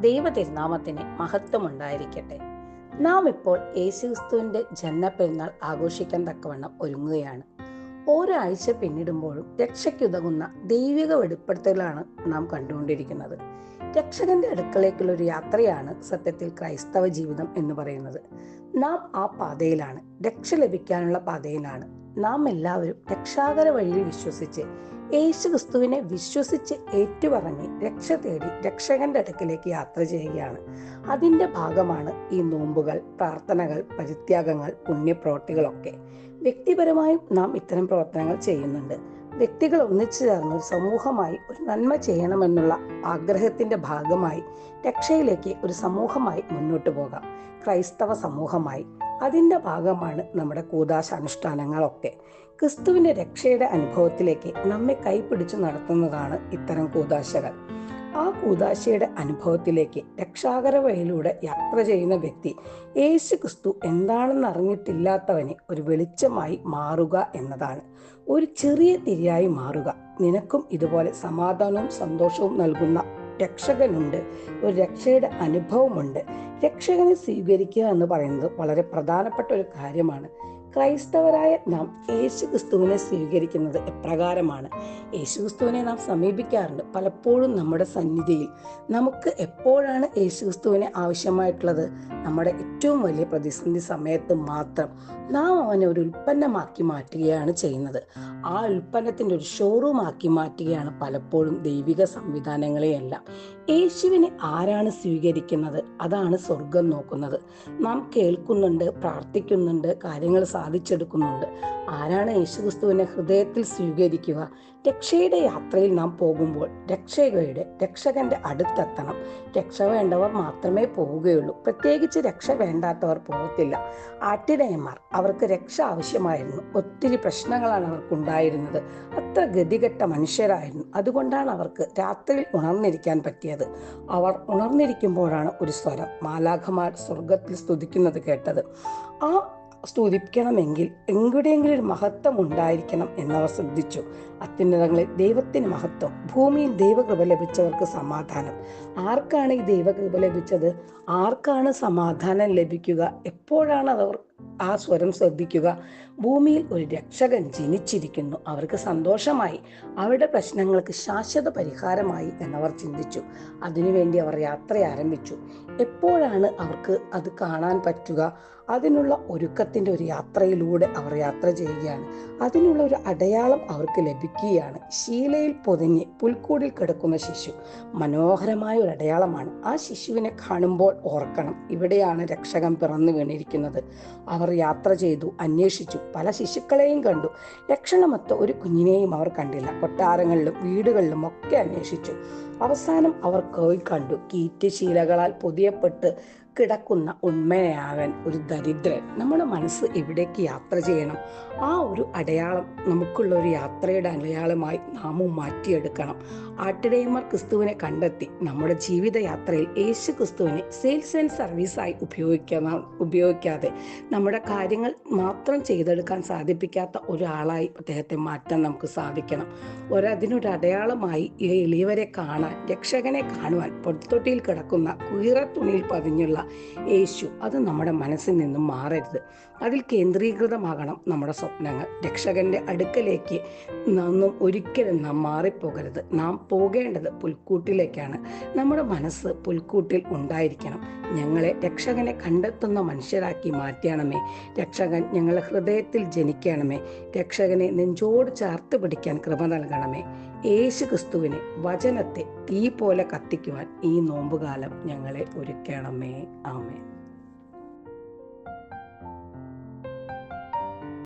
ദൈവ തിരുനാമത്തിന് മഹത്വം ഉണ്ടായിരിക്കട്ടെ. നാം ഇപ്പോൾ യേശുക്രിസ്തുവിന്റെ ജന്മപ്പെരുന്നാൾ ആഘോഷിക്കാൻ തക്കവണ്ണം ഒരുങ്ങുകയാണ്. ഓരോ ആഴ്ച പിന്നിടുമ്പോഴും രക്ഷയ്ക്കുതകുന്ന ദൈവിക വെളിപ്പെടുത്തലാണ് നാം കണ്ടുകൊണ്ടിരിക്കുന്നത്. രക്ഷകന്റെ അടുക്കളേക്കുള്ള ഒരു യാത്രയാണ് സത്യത്തിൽ ക്രൈസ്തവ ജീവിതം എന്ന് പറയുന്നത്. നാം ആ പാതയിലാണ്, രക്ഷ ലഭിക്കാനുള്ള പാതയിലാണ്. നാം എല്ലാവരും രക്ഷാകര വഴിയിൽ വിശ്വസിച്ച് യേശുക്രിസ്തുവിനെ വിശ്വസിച്ച് ഏറ്റുപറഞ്ഞ് രക്ഷ തേടി രക്ഷകന്റെ അടുക്കിലേക്ക് യാത്ര ചെയ്യുകയാണ്. അതിന്റെ ഭാഗമാണ് ഈ നോമ്പുകൾ, പ്രാർത്ഥനകൾ, പരിത്യാഗങ്ങൾ, പുണ്യപ്രവൃത്തികളൊക്കെ. വ്യക്തിപരമായും നാം ഇത്തരം പ്രവർത്തനങ്ങൾ ചെയ്യുന്നുണ്ട്. വ്യക്തികൾ ഒന്നിച്ചു ചേർന്ന് ഒരു സമൂഹമായി ഒരു നന്മ ചെയ്യണമെന്നുള്ള ആഗ്രഹത്തിന്റെ ഭാഗമായി രക്ഷയിലേക്ക് ഒരു സമൂഹമായി മുന്നോട്ട് പോകാം, ക്രൈസ്തവ സമൂഹമായി. അതിന്റെ ഭാഗമാണ് നമ്മുടെ കൂദാശ അനുഷ്ഠാനങ്ങളൊക്കെ. ക്രിസ്തുവിന്റെ രക്ഷയുടെ അനുഭവത്തിലേക്ക് നമ്മെ കൈപിടിച്ചു നടത്തുന്നതാണ് ഇത്തരം കൂദാശകൾ. ആ കൂദാശയുടെ അനുഭവത്തിലേക്ക് രക്ഷാകര വഴിയിലൂടെ യാത്ര ചെയ്യുന്ന വ്യക്തി യേശു ക്രിസ്തു എന്താണെന്ന് അറിഞ്ഞിട്ടില്ലാത്തവന് ഒരു വെളിച്ചമായി മാറുക എന്നതാണ്. ഒരു ചെറിയ തിരിയായി മാറുക. നിനക്കും ഇതുപോലെ സമാധാനവും സന്തോഷവും നൽകുന്ന രക്ഷകനുണ്ട്, ഒരു രക്ഷയുടെ അനുഭവമുണ്ട്. രക്ഷകനെ സ്വീകരിക്കുക എന്ന് പറയുന്നത് വളരെ പ്രധാനപ്പെട്ട ഒരു കാര്യമാണ്. ക്രൈസ്തവരായ നാം യേശുക്രിസ്തുവിനെ സ്വീകരിക്കുന്നത് എപ്രകാരമാണ്? യേശുക്രിസ്തുവിനെ നാം സമീപിക്കാറുണ്ട്. പലപ്പോഴും നമ്മുടെ സന്നിധിയിൽ നമുക്ക് എപ്പോഴാണ് യേശുക്രിസ്തുവിനെ ആവശ്യമായിട്ടുള്ളത്? നമ്മുടെ ഏറ്റവും വലിയ പ്രതിസന്ധി സമയത്ത് മാത്രം. നാം അവനെ ഒരു ഉൽപ്പന്നമാക്കി മാറ്റുകയാണ് ചെയ്യുന്നത്. ആ ഉൽപ്പന്നത്തിൻ്റെ ഒരു ഷോറൂം ആക്കി മാറ്റുകയാണ് പലപ്പോഴും ദൈവിക സംവിധാനങ്ങളെയെല്ലാം. യേശുവിനെ ആരാണ് സ്വീകരിക്കുന്നത്? അതാണ് സ്വർഗം നോക്കുന്നത്. നാം കേൾക്കുന്നുണ്ട്, പ്രാർത്ഥിക്കുന്നുണ്ട്, കാര്യങ്ങൾ സാധിച്ചെടുക്കുന്നുണ്ട്. ആരാണ് യേശുക്രിസ്തുവിനെ ഹൃദയത്തിൽ സ്വീകരിക്കുക? രക്ഷയുടെ യാത്രയിൽ നാം പോകുമ്പോൾ രക്ഷകന്റെ അടുത്തെത്തണം. രക്ഷ വേണ്ടവർ മാത്രമേ പോവുകയുള്ളൂ. പ്രത്യേകിച്ച് രക്ഷ വേണ്ടാത്തവർ പോകത്തില്ല. ആട്ടിടയന്മാർ, അവർക്ക് രക്ഷ ആവശ്യമായിരുന്നു. ഒത്തിരി പ്രശ്നങ്ങളാണ് അവർക്കുണ്ടായിരുന്നത്. അത്ര ഗതികെട്ട മനുഷ്യരായിരുന്നു. അതുകൊണ്ടാണ് അവർക്ക് രാത്രിയിൽ ഉണർന്നിരിക്കാൻ പറ്റിയത്. അവർ ഉണർന്നിരിക്കുമ്പോഴാണ് ഒരു സ്വരം, മാലാഖമാർ സ്വർഗത്തിൽ സ്തുതിക്കുന്നത് കേട്ടത്. ആ സ്തുതിക്കണമെങ്കിൽ എവിടെയെങ്കിലും ഒരു മഹത്വം ഉണ്ടായിരിക്കണം എന്നവർ ശ്രദ്ധിച്ചു. അത്യുന്നതങ്ങളിൽ ദൈവത്തിന് മഹത്വം, ഭൂമിയിൽ ദൈവകൃപ ലഭിച്ചവർക്ക് സമാധാനം. ആർക്കാണ് ഈ ദൈവകൃപ ലഭിച്ചത്? ആർക്കാണ് സമാധാനം ലഭിക്കുക? എപ്പോഴാണ് അവർ ആ സ്വരം ശ്രദ്ധിക്കുക? ഭൂമിയിൽ ഒരു രക്ഷകൻ ജനിച്ചിരിക്കുന്നു, അവർക്ക് സന്തോഷമായി, അവരുടെ പ്രശ്നങ്ങൾക്ക് ശാശ്വത പരിഹാരമായി എന്നവർ ചിന്തിച്ചു. അതിനുവേണ്ടി അവർ യാത്ര ആരംഭിച്ചു. എപ്പോഴാണ് അവർക്ക് അത് കാണാൻ പറ്റുക? അതിനുള്ള ഒരുക്കത്തിൻ്റെ ഒരു യാത്രയിലൂടെ അവർ യാത്ര ചെയ്യുകയാണ്. അതിനുള്ള ഒരു അടയാളം അവർക്ക് ലഭിക്കുകയാണ്. ശീലയിൽ പൊതിഞ്ഞ് പുൽക്കൂടിൽ കിടക്കുന്ന ശിശു മനോഹരമായ ഒരു അടയാളമാണ്. ആ ശിശുവിനെ കാണുമ്പോൾ ഓർക്കണം, ഇവിടെയാണ് രക്ഷകൻ പിറന്നു വീണിരിക്കുന്നത്. അവർ യാത്ര ചെയ്തു, അന്വേഷിച്ചു, പല ശിശുക്കളെയും കണ്ടു. ലക്ഷണമൊത്ത ഒരു കുഞ്ഞിനെയും അവർ കണ്ടില്ല. കൊട്ടാരങ്ങളിലും വീടുകളിലും ഒക്കെ അന്വേഷിച്ചു. അവസാനം അവർ പോയി കണ്ടു, കീറ്റ് ശീലകളാൽ പൊതിയപ്പെട്ട് കിടക്കുന്ന ഉണ്മയാവൻ ഒരു ദരിദ്രൻ. നമ്മുടെ മനസ്സ് എവിടേക്ക് യാത്ര ചെയ്യണം? ആ ഒരു അടയാളം നമുക്കുള്ള ഒരു യാത്രയുടെ അടയാളമായി നാമും മാറ്റിയെടുക്കണം. ആട്ടിടയന്മാർ ക്രിസ്തുവിനെ കണ്ടെത്തി. നമ്മുടെ ജീവിതയാത്രയിൽ യേശു ക്രിസ്തുവിനെ സെയിൽസ് ആൻഡ് സർവീസായി ഉപയോഗിക്കാതെ നമ്മുടെ കാര്യങ്ങൾ മാത്രം ചെയ്തെടുക്കാൻ സാധിപ്പിക്കാത്ത ഒരാളായി അദ്ദേഹത്തെ മാറ്റാൻ നമുക്ക് സാധിക്കണം. അതിനൊരു അടയാളമായി ഈ എളിയവരെ കാണാൻ, രക്ഷകനെ കാണുവാൻ പൊടിത്തൊട്ടിയിൽ കിടക്കുന്ന കുയിറ തുണിയിൽ പതിഞ്ഞുള്ള യേശു, അത് നമ്മുടെ മനസ്സിൽ നിന്നും മാറരുത്. അതിൽ കേന്ദ്രീകൃതമാകണം നമ്മുടെ സ്വപ്നങ്ങൾ. രക്ഷകന്റെ അടുക്കലേക്ക് നാം ഒരിക്കലും നാം മാറിപ്പോകരുത്. നാം പോകേണ്ടത് പുൽക്കൂട്ടിലേക്കാണ്. നമ്മുടെ മനസ്സ് പുൽക്കൂട്ടിൽ ഉണ്ടായിരിക്കണം. ഞങ്ങളെ രക്ഷകനെ കണ്ടെത്തുന്ന മനുഷ്യരാക്കി മാറ്റണമേ. രക്ഷകൻ ഞങ്ങളുടെ ഹൃദയത്തിൽ ജനിക്കണമേ. രക്ഷകനെ നെഞ്ചോട് ചേർത്ത് പിടിക്കാൻ കൃപ നൽകണമേ. യേശു ക്രിസ്തുവിനെ, വചനത്തെ തീ പോലെ കത്തിക്കുവാൻ ഈ നോമ്പുകാലം ഞങ്ങളെ ഒരുക്കണമേ. ആമേൻ.